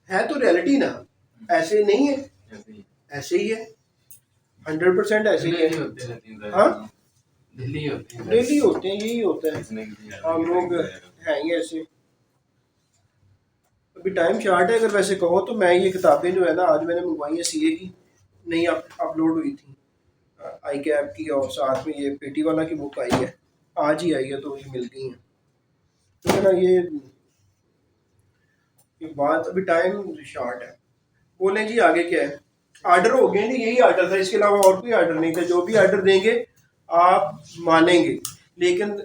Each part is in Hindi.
है तो रियलिटी ना, ऐसे नहीं है, ऐसे ही है, 100% ऐसे ही है। हाँ डेली होते हैं, यही होता है, हम लोग हैं ही ऐसे। अभी टाइम शार्ट है, अगर वैसे कहो तो मैं ये किताबें जो है ना आज मैंने मंगवाई है सीए की, नई अपलोड हुई थी आई कैप की, और साथ में ये पेटी वाला की बुक आई है, आज ही आई है तो ये मिल गई है। तो है ना ये बात, अभी टाइम शॉर्ट है। बोलें जी आगे क्या है, आर्डर हो गए नहीं, यही आर्डर था, इसके अलावा और कोई आर्डर नहीं था। जो भी आर्डर देंगे आप मानेंगे, लेकिन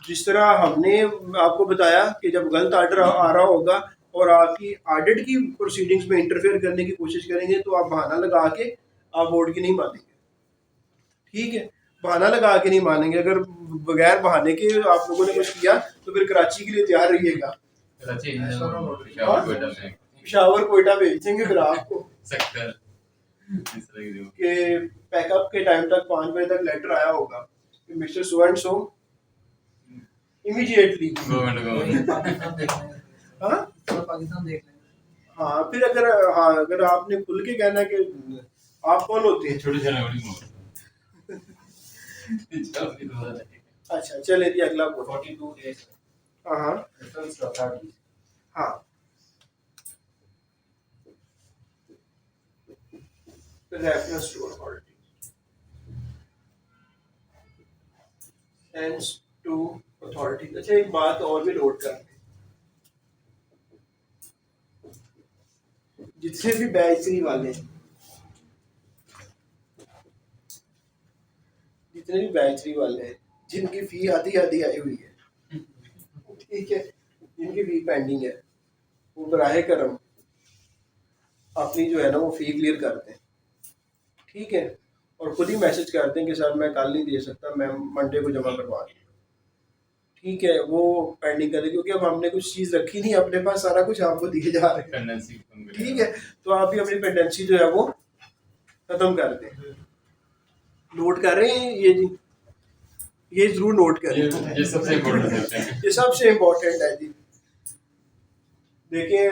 जिस तरह हमने आपको बताया कि जब गलत आर्डर आ रहा होगा और आपकी ऑडिट की प्रोसीडिंग्स में इंटरफेयर करने की कोशिश करेंगे तो आप बहाना लगा के आप बोर्ड की नहीं मानेंगे, ठीक है, बहाना लगा के नहीं मानेंगे। अगर बगैर बहाने के आप लोगों ने कुछ किया तो फिर कराची के लिए तैयार रहिएगा, पिशावर कोयटा भेज देंगे फिर आपको कि पैकअप के टाइम तक 5 बजे तक लेटर आया होगा कि mister so and so immediately. हाँ हाँ, फिर अगर हाँ अगर आपने खुल के कहना कि आप कौन होते हैं छोटे अच्छा चले जी अगला 42 डेज। हाँ हाँ reference to authority sense to authority. अच्छा एक बात और भी नोट कर, जितने भी बैचरी वाले जितने भी बैचरी वाले हैं जिनकी फी आधी आधी आई हुई है, ठीक है, जिनकी फी पेंडिंग है, वो बराहे करम अपनी जो है ना वो फी क्लियर करते हैं, ठीक है, और खुद ही मैसेज करते हैं कि सर मैं कल नहीं दे सकता, मैं मंडे को जमा करवा दूँ, ठीक है, वो पेंडिंग करें क्योंकि अब हमने कुछ चीज़ रखी नहीं अपने पास, सारा कुछ आपको दिए जा रहे हैं, ठीक है, तो आप भी अपनी पेंडेंसी जो है वो खत्म कर दें। नोट कर रहे हैं ये जी, ये जरूर नोट करें, ये सबसे इम्पोर्टेंट है, ये सबसे इम्पोर्टेंट है जी। देखिए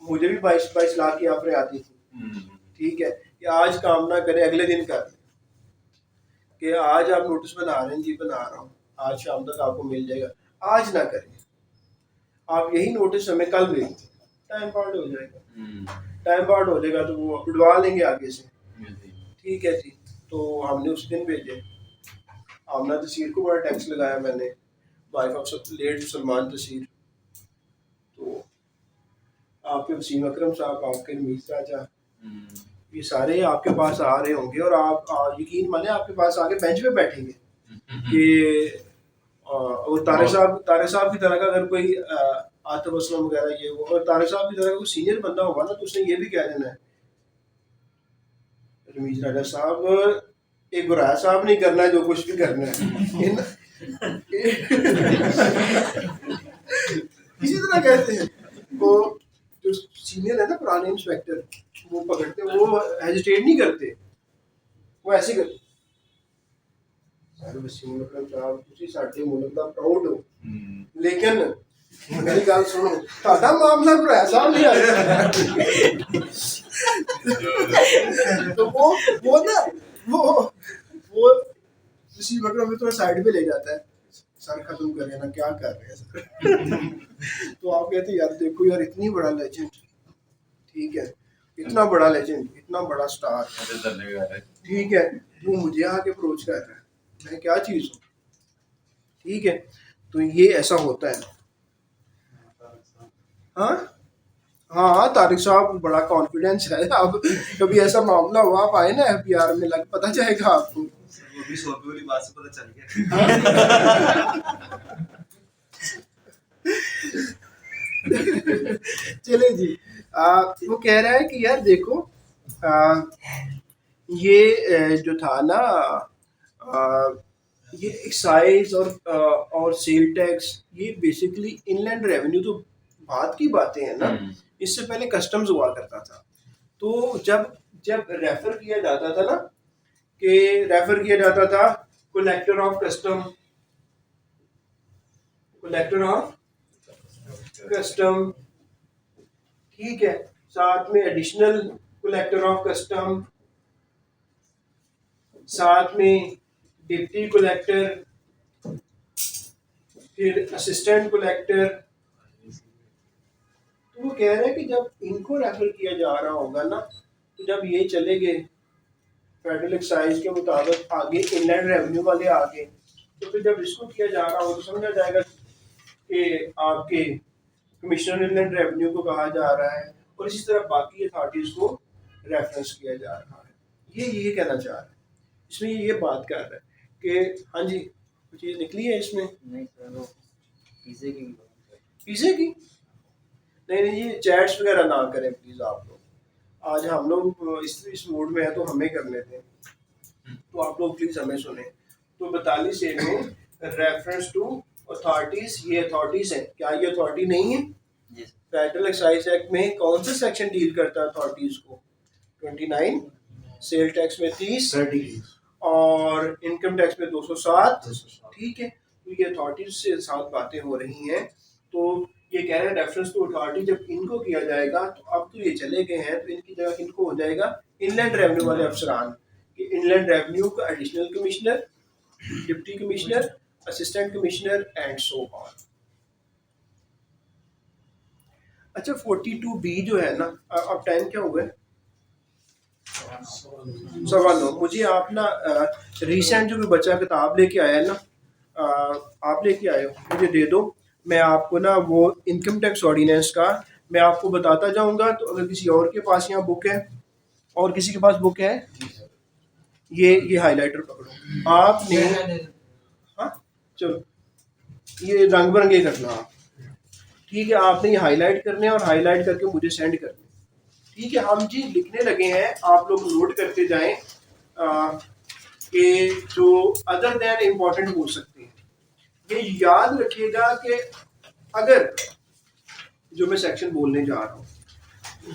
मुझे भी 22 लाख की ऑफरें आती थी, ठीक है, कि आज काम ना करें अगले दिन कर लें, कि आज आप नोटिस बना रहे हैं जी, बना रहा हूँ, आज शाम तक आपको मिल जाएगा, आज ना करें, आप यही नोटिस हमें कल भेज दें, टाइम पार्ट हो जाएगा, टाइम पार्ट हो जाएगा तो वो उड़वा लेंगे आगे से, ठीक है जी। तो हमने उस दिन भेजे, आमना तसीर को बड़ा टैक्स लगाया मैंने, वाइफ ऑफ लेट सलमान तसीर, तो आपके वसीम अकरम साहब, आपके रमीज राजा, ये सारे आपके पास आ रहे होंगे और आप यकीन माने आपके पास आके बेंच पे बैठेंगे कि और तारे साहब की तरह का अगर कोई आतिफ असलम वगैरह ये वो, और तारे साहब की तरह का कोई सीनियर बंदा होगा ना तो उसने ये भी कह देना है रमीज राजा साहब एक बुराया साहब नहीं करना है, जो कुछ भी करना है इसी तरह कहते हैं वो, जो सीनियर है ना पुराने इंस्पेक्टर, वो पकड़ते, वो हेजिटेट नहीं करते, वो ऐसे करते, वसीम अकरम साहब ਤੁਸੀਂ ਸਾਡੇ ਮੁਲਕ ਦਾ ਪ੍ਰਾਊਡ ਹੋ, लेकिन मेरी गल सुनो, ਤੁਹਾਡਾ मामला बुराया साहब नहीं आया तो वो ना वो वसीम अकरम में थोड़ा साइड पे ले जाता है, सर खत्म करें ना, क्या कर रहे हैं सर तो आप कहते हैं यार देखो यार इतनी बड़ा लेजेंड, ठीक है, इतना बड़ा लेजेंड, इतना बड़ा स्टार, ठीक है, वो मुझे आके अप्रोच कर रहा है, मैं क्या चीज़ हूँ, ठीक है, तो ये ऐसा होता है। हाँ हाँ तारिक साहब बड़ा कॉन्फिडेंस है, अब कभी ऐसा मामला हुआ आप आए ना एफबीआर में, लग पता जाएगा आपको, वो भी 100 वाली बात से पता चल गया चले जी, वो कह रहा है कि यार देखो ये जो था ना ये एक्साइज और सेल टैक्स, ये बेसिकली इनलैंड रेवेन्यू तो बात की बातें हैं ना, इससे पहले कस्टम्स हुआ करता था। तो जब जब रेफर किया जाता था ना, कि रेफर किया जाता था collector of custom, collector of custom, ठीक है, साथ में एडिशनल कलेक्टर ऑफ कस्टम, साथ में डिप्टी कलेक्टर, फिर असिस्टेंट कलेक्टर। तो वो कह रहे हैं कि जब इनको रेफर किया जा रहा होगा ना, तो जब ये चले गए फेडरल एक्साइज के मुताबिक आगे इनलैंड रेवेन्यू वाले आगे, तो फिर जब इसको किया जा रहा हो तो समझा जाएगा कि आपके कमिश्नर इनलैंड रेवेन्यू को कहा जा रहा है और इसी तरह बाकी अथॉरिटीज को रेफरेंस किया जा रहा है। ये कहना चाह रहा है, इसमें ये बात कर रहा है कि हाँ जी कुछ चीज़ निकली है इसमें। नहीं सर, वो पिज़्ज़े की पिज़्ज़े की नहीं, ये चैट्स वगैरह ना करें प्लीज़ आप लोग। आज हम लोग इस मूड में है तो हमें कर लेते हैं, तो आप लोग प्लीज़ हमें सुने। तो 42A में रेफरेंस टू अथॉरिटीज़, ये अथॉरिटीज़ हैं, क्या ये अथॉरिटी नहीं है? फेडरल एक्साइज एक्ट में कौन सा सेक्शन डील करता है अथॉरिटीज़ को? 29, सेल टैक्स में 30 और इनकम टैक्स में 207। ठीक है, तो ये अथॉरिटीज से साथ बातें हो रही हैं। तो ये कह रहे हैं रेफरेंस टू अथॉरिटी जब इनको किया जाएगा, तो अब तो ये चले गए हैं, तो इनकी जगह इनको हो जाएगा इनलैंड रेवेन्यू वाले अफसरान। इनलैंड रेवेन्यू का additional commissioner, deputy commissioner, assistant commissioner and so on. अच्छा 42B जो है ना, अब 10 क्या हुआ है? 9:15। मुझे आप ना रिसेंट जो भी बच्चा किताब लेके आया है ना, आप लेके आए हो, मुझे दे दो। मैं आपको ना वो इनकम टैक्स ऑर्डिनेंस का मैं आपको बताता जाऊंगा। तो अगर किसी और के पास यहाँ बुक है, और किसी के पास बुक है, ये हाइलाइटर पकड़ो आपने। हाँ चलो, ये रंग बिरंगे करना आप, ठीक है। आपने ये हाईलाइट करने और हाईलाइट करके मुझे सेंड करने, ठीक है। हम जी लिखने लगे हैं, आप लोग नोट करते जाएं कि जो अदर देन इम्पोर्टेंट हो सकते हैं। ये याद रखिएगा कि अगर जो मैं सेक्शन बोलने जा रहा हूँ,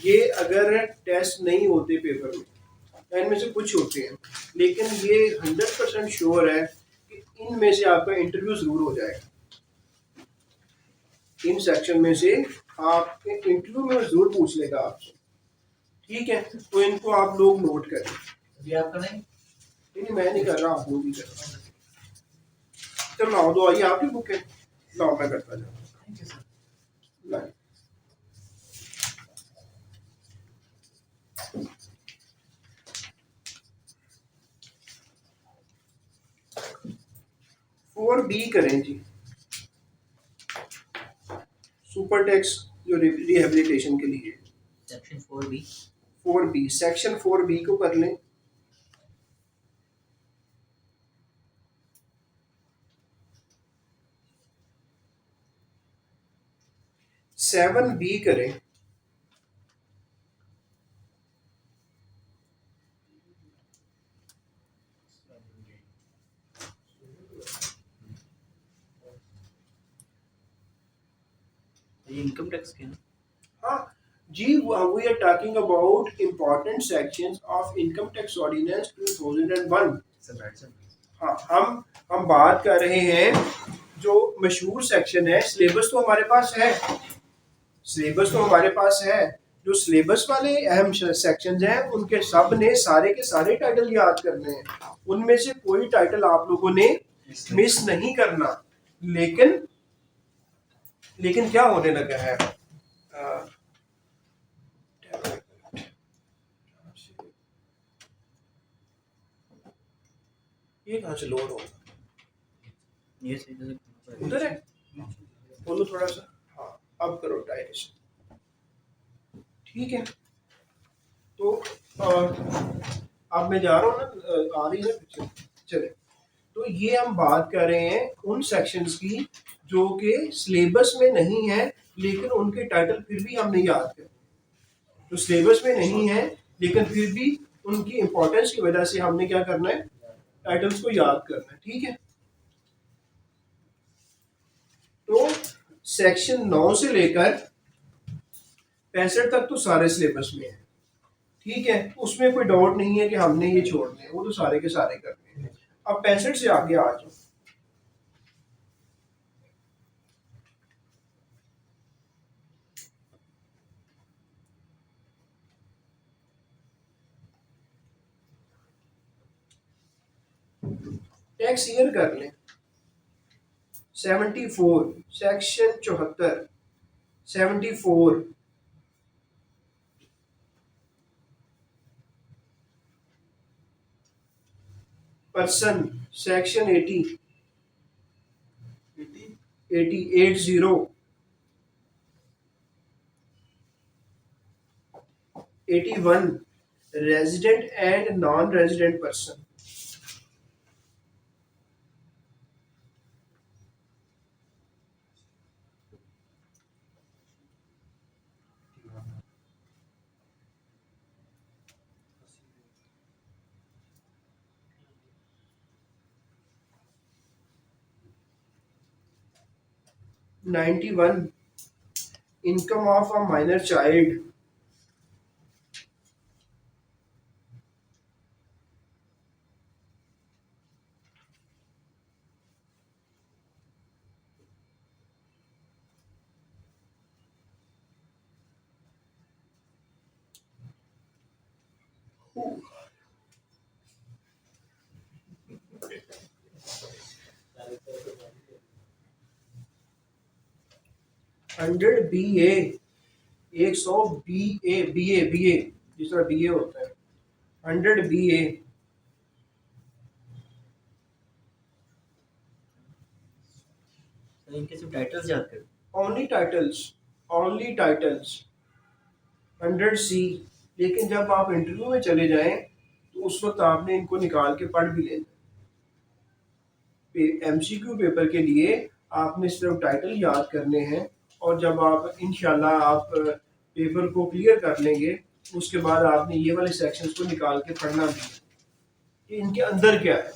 ये अगर टेस्ट नहीं होते पेपर में, इनमें से कुछ होते हैं, लेकिन ये 100% श्योर है कि इनमें से आपका इंटरव्यू जरूर हो जाएगा। इन सेक्शन में से आपके इंटरव्यू में जरूर पूछ लेगा आपसे, ठीक है। तो इनको आप लोग नोट करें। अभी आपका नहीं, मैं नहीं कर रहा, आप लोग भी कर रहा। चलो लाओ, दो आइए, आपकी बुक है, लाओ मैं करता जाऊँ। 4B करें जी, सुपर टैक्स जो रिहेबिलिटेशन के लिए। Section 4B, 4B, section 4B को कर लें। 7B करें। ये इनकम टैक्स के हाँ जी, we are talking about important sections of income tax ordinance 2001। हाँ, हम बात कर रहे हैं जो मशहूर सेक्शन है। सिलेबस तो हमारे पास है, सिलेबस तो हमारे पास है। जो सिलेबस वाले अहम सेक्शंस हैं, उनके सब ने सारे के सारे टाइटल याद करने हैं। उनमें से कोई टाइटल आप लोगों ने मिस नहीं करना। लेकिन क्या होने लगा है, ये कहाँ से लोड होगा? ये सही उधर है, बोलो थोड़ा सा। हाँ अब करो डायरेक्शन, ठीक है। तो अब मैं जा रहा हूँ ना, आ रही है पिक्चर, चले। तो ये हम बात कर रहे हैं उन सेक्शंस की जो कि सिलेबस में नहीं है, लेकिन उनके टाइटल फिर भी हमने याद करने। जो सिलेबस में नहीं है लेकिन फिर भी उनकी इंपॉर्टेंस की वजह से हमने क्या करना है, टाइटल्स को याद करना है, ठीक है। तो सेक्शन 9 से लेकर 65 तक तो सारे सिलेबस में है, ठीक है। उसमें कोई डाउट नहीं है कि हमने ये छोड़ने हैं, वो तो सारे के सारे करने हैं। अब 65 से आगे आ जाओ। टैक्स ईयर कर लें 74, section 74, 74, person section 80, 80, 81, resident and non-resident person. $91, income of a minor child. Hundred B A, 100 B A जिस तरह बी ए होता है, 100 बी ए, इनके सिर्फ टाइटल्स याद कर। ओनली टाइटल्स 100 सी। लेकिन जब आप इंटरव्यू में चले जाएं तो उस वक्त आपने इनको निकाल के पढ़ भी लेना। एमसीक्यू पेपर के लिए आपने सिर्फ टाइटल याद करने हैं, और जब आप इंशाल्लाह आप पेपर को क्लियर कर लेंगे उसके बाद आपने ये वाले सेक्शंस को निकाल के पढ़ना भी है कि इनके अंदर क्या है।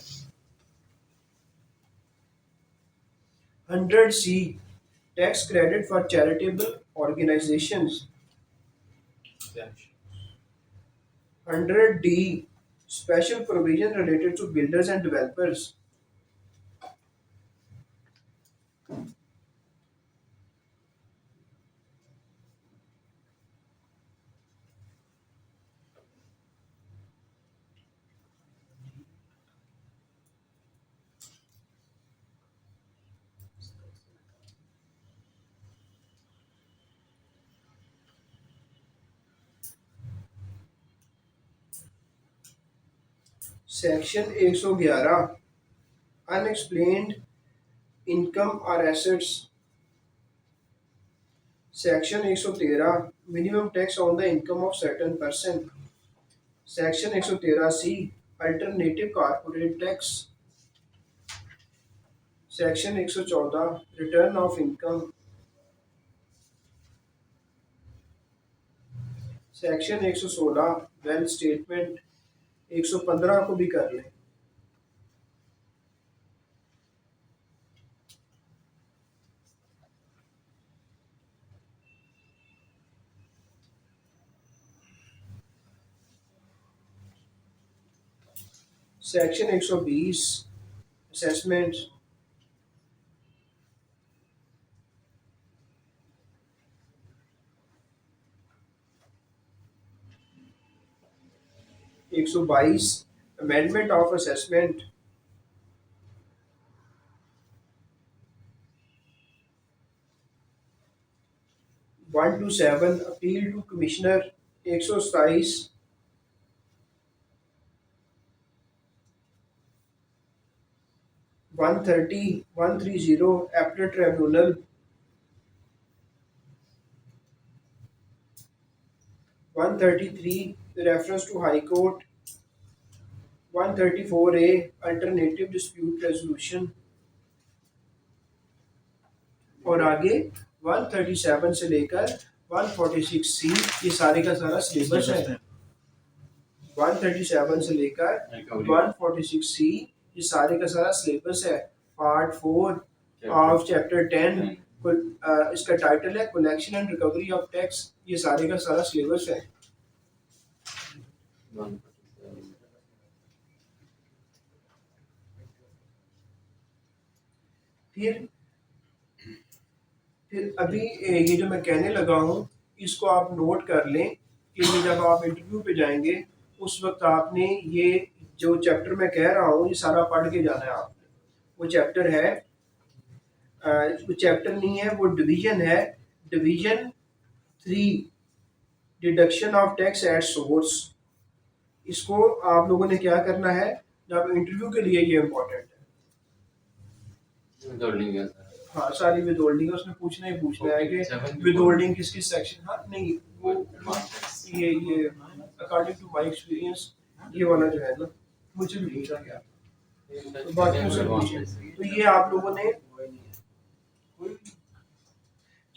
100 C, tax credit for charitable organisations. 100 D, special provision related to builders and developers. Section 111, unexplained income और assets. Section 113, minimum tax on the income of certain person. Section 113 C, alternative corporate tax. Section 114, return of income. Section 116, wealth statement. 115 को भी कर लें। Section 120, assessment. एक 122, amendment of assessment. 127, appeal to commissioner. 127, 130, appellate tribunal. 133, reference to high court. 134A, alternative dispute resolution. और आगे 137 से लेकर 146C, ये सारे का सारा सिलेबस है। 137 से लेकर 146C, ये सारे का सारा सिलेबस है। पार्ट 4 ऑफ चैप्टर 10, इसका टाइटल है collection and recovery of tax. ये सारे का सारा सिलेबस है। फिर अभी ये जो मैं कहने लगा हूँ इसको आप नोट कर लें कि ये जब आप इंटरव्यू पे जाएंगे उस वक्त आपने ये जो चैप्टर मैं कह रहा हूँ ये सारा पढ़ के जाना है आपने। वो चैप्टर है, वो चैप्टर नहीं है, वो डिवीजन है, division 3, deduction of tax at source. इसको आप लोगों ने क्या करना है, जब इंटरव्यू के लिए ये इम्पोर्टेंट है। हाँ, सारी विद होल्डिंग उसने पूछना ही पूछना है कि विद होल्डिंग किस किस सेक्शन, हाँ नहीं वो ये अकॉर्डिंग टू माय एक्सपीरियंस ये वाला जो है ना, मुझे भी पूछा गया, तो बाकी से पूछे, तो ये आप लोगों ने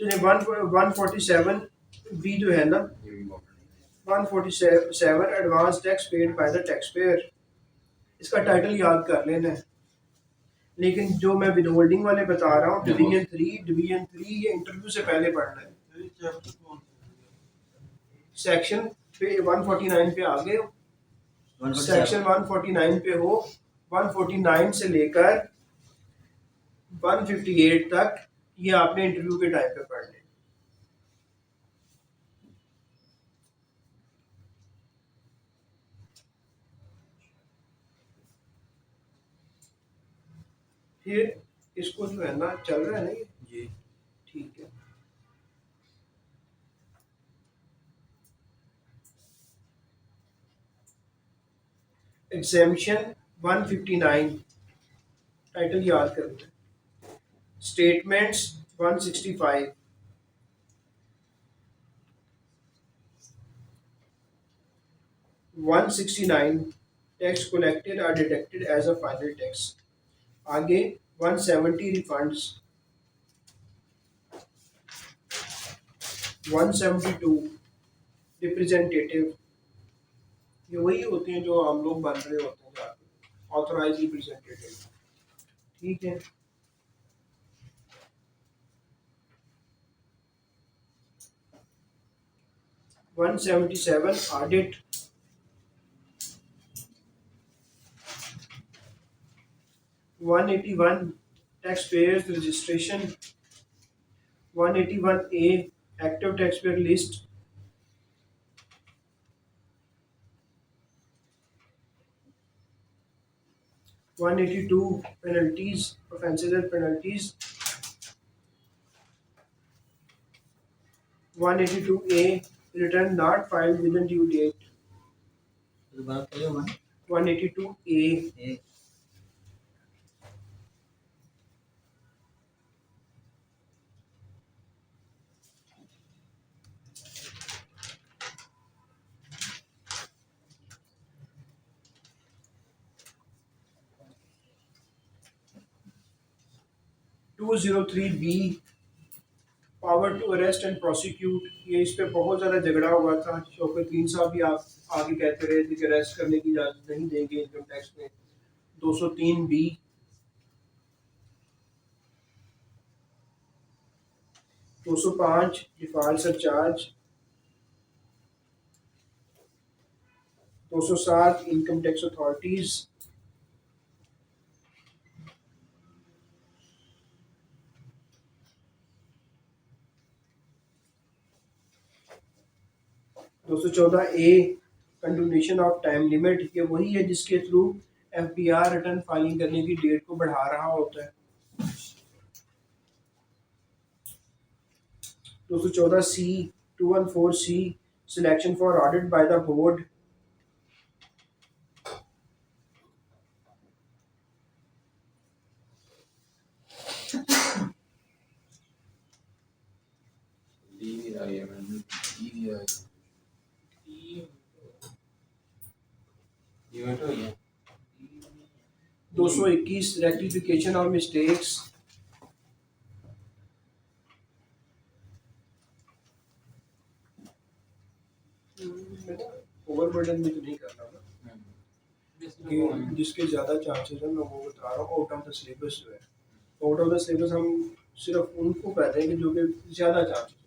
चलिए 147 बी जो है ना, 147 advance tax paid by the tax payer, इसका टाइटल याद कर लेना है। लेकिन जो मैं विद होल्डिंग वाले बता रहा हूँ, डिवीजन 3 ये इंटरव्यू से पहले पढ़ना है। सेक्शन पे 149 पे आ गए हो, सेक्शन 149 पे हो, 149 से लेकर 158 तक ये आपने इंटरव्यू के टाइम पे पढ़ने। फिर इसको जो है ना, चल रहा है ना ये जी, ठीक है। एग्जामिशन 159 टाइटल याद करना है। Statements 165, 169 tax collected or deducted as a final tax. आगे 170 रिफंड्स, 172 रिप्रेजेंटेटिव, ये वही होते हैं जो हम लोग बन रहे होते हैं जाके, ऑथराइज रिप्रेजेंटेटिव, ठीक है। One 177 audit, 181 tax payers registration, 181A active tax payer list, 182 penalties, offences and penalties, 182A return not filed within due date, दोबारा कहिए 182A A 203B power to arrest and prosecute, ये इस पे बहुत ज़्यादा झगड़ा हुआ था। शौकत साहब भी आप आगे कहते रहे थे कि अरेस्ट करने की इजाज़त नहीं देंगे इनकम टैक्स में। 203B, 205 default surcharge, 207 income tax authorities, 214A continuation of time limit, ये वही है जिसके थ्रू FBR रिटर्न फाइलिंग करने की डेट को बढ़ा रहा होता है। 214C, 214C selection for audit by the board, ये 221 रेक्टिफिकेशन और मिस्टेक्स, ओवरबर्डन में तो नहीं करना ना, ये जिसके ज़्यादा चांसेस हैं मैं वो बता रहा हूँ। आउट ऑफ द सिलेबस जो है, आउट ऑफ द सिलेबस हम सिर्फ उनको कहते हैं कि जो कि ज़्यादा चांसेस हैं।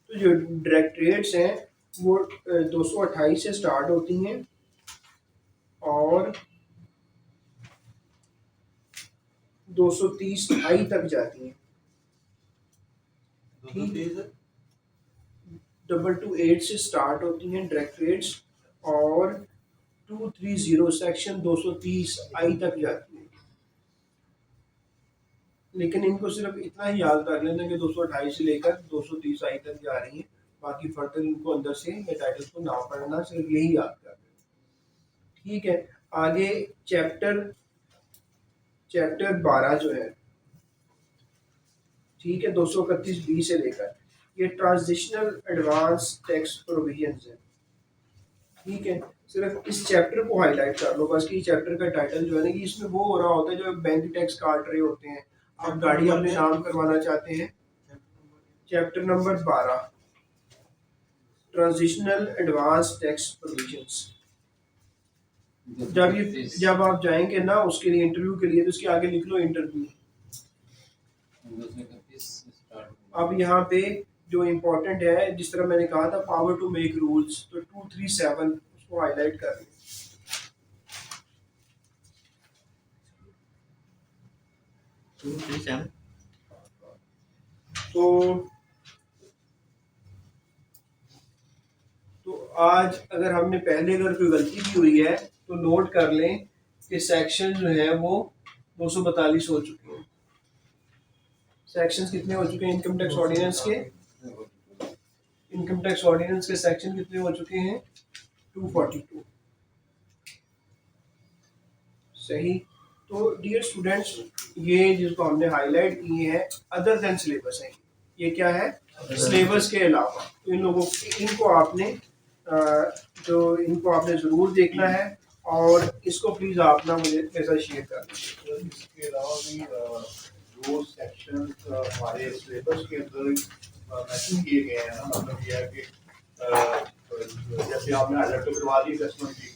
तो जो डायरेक्ट रेट्स हैं वो 228 से स्टार्ट होती हैं और 230 आई तक जाती हैं। ठीक, 228 से स्टार्ट होती हैं डायरेक्ट रेट्स और 230 सेक्शन 230 आई तक जाती है। लेकिन इनको सिर्फ इतना ही याद कर लेना कि 228 से लेकर 230 आई तक जा रही है, बाकी फर्दर इनको अंदर से ये टाइटल्स को ना पढ़ना, सिर्फ यही याद कर लेना। ठीक है, आगे चैप्टर 12 जो है, ठीक है, 231 से लेकर ये ट्रांजिशनल एडवांस टैक्स प्रोविजंस है। ठीक है, सिर्फ इस चैप्टर को हाईलाइट कर लो बस कि चैप्टर का टाइटल जो है ना कि इसमें वो हो रहा होता है जो बैंक टैक्स काट रहे होते हैं, आप गाड़ी अपने नाम करवाना चाहते हैं। Chapter number 12 transitional advance tax provisions. जब आप जाएंगे ना उसके लिए इंटरव्यू के लिए तो उसके आगे लिख लो इंटरव्यू। 231 स्टार्ट। अब यहाँ पे जो इम्पोर्टेंट है, जिस तरह मैंने कहा था पावर टू मेक रूल्स, तो 237 उसको हाईलाइट कर लें। 237 तो आज अगर हमने पहले अगर कोई गलती भी हुई है तो नोट कर लें कि सेक्शन जो है वो 242 हो चुके हैं। सेक्शंस कितने हो चुके हैं इनकम टैक्स ऑर्डिनेंस के? इनकम टैक्स ऑर्डिनेंस के सेक्शन कितने हो चुके हैं? 242। सही। तो डियर स्टूडेंट्स, ये जिसको हमने हाईलाइट किए हैं अदर देन सिलेबस है, ये क्या है? सिलेबस के अलावा। तो इन लोगों इनको आपने ज़रूर देखना है और इसको प्लीज़ आप ना मुझे मेरे साथ शेयर कर दीजिए। इसके अलावा भी जो सेक्शन हमारे सिलेबस के अंदर मैंशन किए गए हैं ना, मतलब ये है कि जैसे आपने हाईलाइट तो करवा दी असेसमेंट की,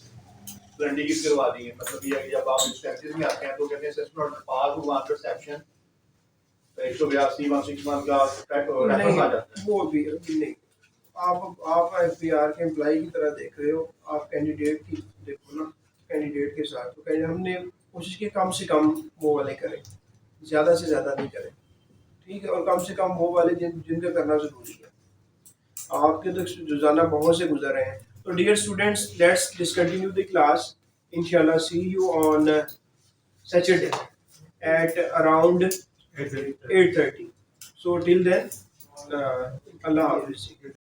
ब्रांडी की करवा दी है, मतलब ये है कि जब आप इंस्पेक्शन में आते हैं तो कहते हैं असेसमेंट पास हुआ अंडर सेक्शन 182 161 का रेफरेंस आ जाता है। वो भी नहीं, आप एफबीआर के एम्प्लॉय की तरह देख रहे हो, आप कैंडिडेट की देखो ना, कैंडिडेट के साथ तो कहीं हमने कोशिश की कम से कम वो वाले करें, ज़्यादा से ज़्यादा नहीं करें। ठीक है, और कम से कम वो वाले जिनका करना ज़रूरी है। आपके तो रोजाना बहुत से गुजर रहे हैं। तो dear students, let's discontinue the class. इंशाल्लाह see you on Saturday at around 8:30. So till then, Allah Hafiz.